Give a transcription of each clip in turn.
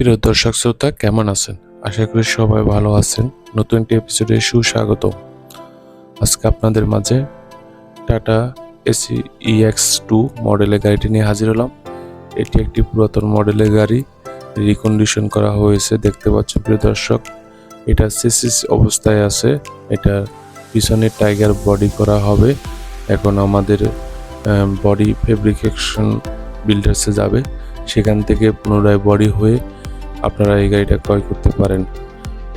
প্রিয় দর্শক শ্রোতা, কেমন আছেন? আশা করি সবাই ভালো আছেন। নতুন একটি এপিসোডে সুস্বাগত। আজকে আপনাদের মাঝে টাটা এসি EX2 মডেলের গাড়িটি নিয়ে হাজির হলাম। এটি একটি পুরাতন মডেলের গাড়ি, রিকন্ডিশন করা হয়েছে। দেখতে পাচ্ছেন প্রিয় দর্শক, এটা সিসিস অবস্থায় আছে। এটা পিছনে টাইগার বডি করা হবে। এখন আমাদের বডি ফেব্রিকেশন বিল্ডার্সে যাবে, সেখান থেকে পুনরায় বডি হয়ে আপনারা এই গাড়িটা ক্রয় করতে পারেন।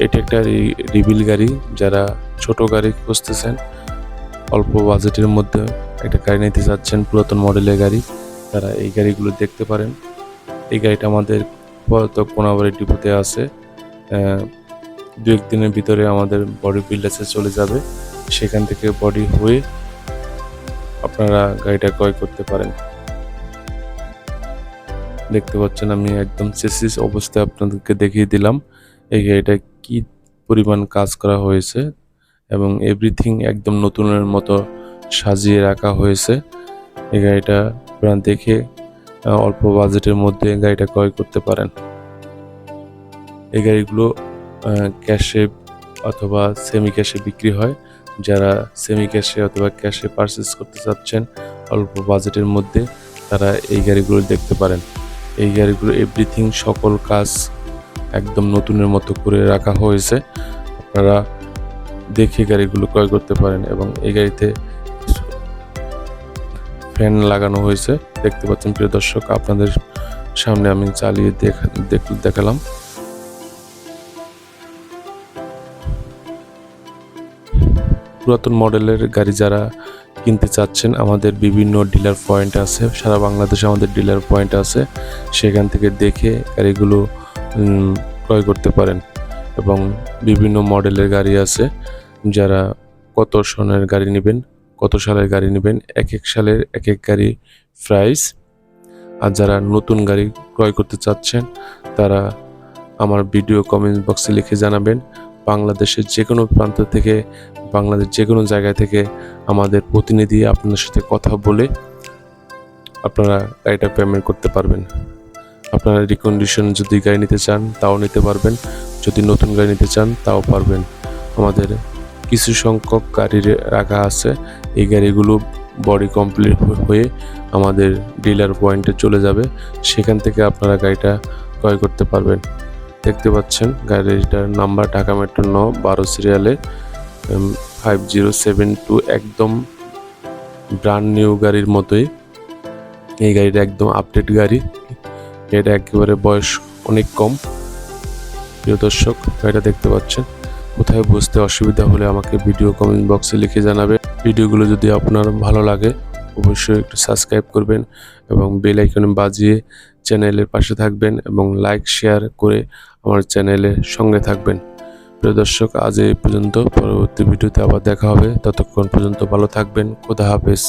এটা একটা রিবিল গাড়ি। যারা ছোট গাড়ি খুঁজতেছেন, অল্প বাজেটের মধ্যে একটা গাড়ি নিতে চাচ্ছেন, পুরাতন মডেলের গাড়ি, তারা এই গাড়িগুলো দেখতে পারেন। এই গাড়িটা আমাদের কোনাবাড়ি ডিপোতে আছে। দু একদিনের ভিতরে আমাদের বডি বিল্ডার্সে চলে যাবে, সেখান থেকে বডি হয়ে আপনারা গাড়িটা ক্রয় করতে পারেন। দেখতে পাচ্ছেন আমি একদম চেসিস অবস্থায় আপনাদেরকে দেখিয়ে দিলাম এই গাড়িটা কি পরিমাণ কাজ করা হয়েছে এবং এভরিথিং একদম নতুনের মতো সাজিয়ে রাখা হয়েছে। এই গাড়িটা আপনারা দেখে অল্প বাজেটের মধ্যে গাড়িটা ক্রয় করতে পারেন। এই গাড়িগুলো ক্যাশে অথবা সেমি ক্যাশে বিক্রি হয়। যারা সেমি ক্যাশে অথবা ক্যাশে পারচেস করতে চাচ্ছেন অল্প বাজেটের মধ্যে, তারা এই গাড়িগুলো দেখতে পারেন। এই গাড়িগুলো এভরিথিং সকল কাজ একদম নতুনের মতো করে রাখা হয়েছে। আপনারা দেখে গাড়িগুলো ক্রয় করতে পারেন এবং এই গাড়িতে ফ্যান লাগানো হয়েছে। দেখতে পাচ্ছেন প্রিয় দর্শক, আপনাদের সামনে আমি চালিয়ে দেখালাম। পুরাতন মডেলের গাড়ি যারা কিনতে চাচ্ছেন, আমাদের বিভিন্ন ডিলার পয়েন্ট আছে, সারা বাংলাদেশে আমাদের ডিলার পয়েন্ট আছে। সেখান থেকে দেখে গাড়িগুলো ক্রয় করতে পারেন এবং বিভিন্ন মডেলের গাড়ি আছে। যারা কত সনের গাড়ি নেবেন, কত সালের গাড়ি নেবেন, এক এক সালের এক এক গাড়ি প্রাইস। আর যারা নতুন গাড়ি ক্রয় করতে চাচ্ছেন, তারা আমার ভিডিও কমেন্ট বক্সে লিখে জানাবেন। বাংলাদেশের যে কোনো প্রান্ত থেকে, বাংলাদেশ যে কোনো জায়গা থেকে আমাদের প্রতিনিধি আপনাদের সাথে কথা বলে আপনারা গাড়িটা পেমেন্ট করতে পারবেন। আপনারা রিকন্ডিশন যদি গাড়ি নিতে চান তাও নিতে পারবেন, যদি নতুন গাড়ি নিতে চান তাও পারবেন। আমাদের কিছু সংখ্যক গাড়ি রাখা আছে। এই গাড়িগুলো বডি কমপ্লিট হয়ে আমাদের ডিলার পয়েন্টে চলে যাবে, সেখান থেকে আপনারা গাড়িটা ক্রয় করতে পারবেন। দেখতে পাচ্ছেন গাড়িটার নাম্বার ঢাকা মেট্রো 9 12 সিরিয়ালে 5072, একদম ব্র্যান্ড নিউ গাড়ির মতোই। এই গাড়িটা একদম আপডেট গাড়ি। এটা একেবারে বয়স অনেক কম। প্রিয় দর্শক, গাড়িটা দেখতে পাচ্ছেন। কোথায় বুঝতে অসুবিধা হলে আমাকে ভিডিও কমেন্ট বক্সে লিখে জানাবে। ভিডিওগুলো যদি আপনার ভালো লাগে অবশ্যই একটু সাবস্ক্রাইব করবেন এবং বেল আইকনে বাজিয়ে চ্যানেলের পাশে থাকবেন এবং লাইক শেয়ার করে আমার চ্যানেলের সঙ্গে থাকবেন। প্রিয় দর্শক, আজ এই পর্যন্ত। পরবর্তী ভিডিওতে আবার দেখা হবে। ততক্ষণ পর্যন্ত ভালো থাকবেন। খোদা হাফেজ।